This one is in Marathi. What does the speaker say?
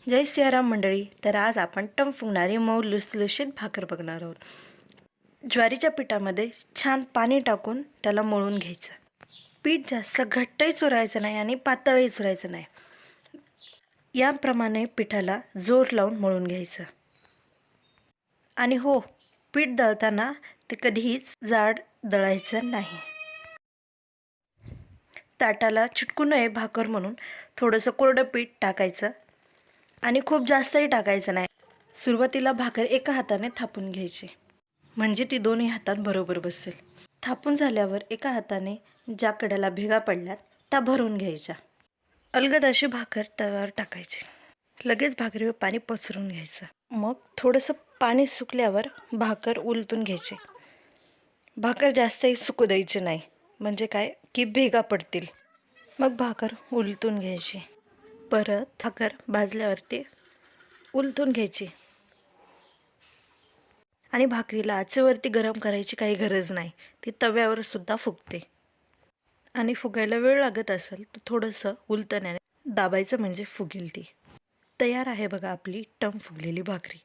जय सियाराम मंडळी. तर आज आपण टम फुगणारी मऊ लुसलुशीत भाकर बघणार आहोत. ज्वारीच्या पिठामध्ये छान पाणी टाकून त्याला मळून घ्यायचं. पीठ जास्त घट्टही चुरायचं नाही आणि पातळही चुरायचं नाही. याप्रमाणे पिठाला जोर लावून मळून घ्यायचं. आणि हो, पीठ दळताना ते कधीच जाड दळायचं नाही. ताटाला चिटकू नये भाकर म्हणून थोडंसं कोरडं पीठ टाकायचं आणि खूप जास्तही टाकायचं नाही. सुरुवातीला भाकर एका हाताने थापून घ्यायची, म्हणजे ती दोन्ही हातात बरोबर बसेल. थापून झाल्यावर एका हाताने ज्या कड्याला भेगा पडल्यात त्या भरून घ्यायच्या. अलगद अशी भाकर तव्यावर टाकायची. लगेच भाकरीवर पाणी पसरून घ्यायचं. मग थोडंसं पाणी सुकल्यावर भाकर उलटून घ्यायची. भाकर जास्तही सुकू द्यायची नाही, म्हणजे काय की भेगा पडतील. मग भाकर उलटून घ्यायची. परत भाकर भाजल्यावरती उलटून घ्यायची. आणि भाकरीला आचेवरती गरम करायची काही गरज नाही, ती तव्यावर सुद्धा फुगते. आणि फुगायला वेळ लागत असेल तर थोडंसं उलटण्याने दाबायचं, म्हणजे फुगेल ती. तयार आहे बघा आपली टम फुगलेली भाकरी.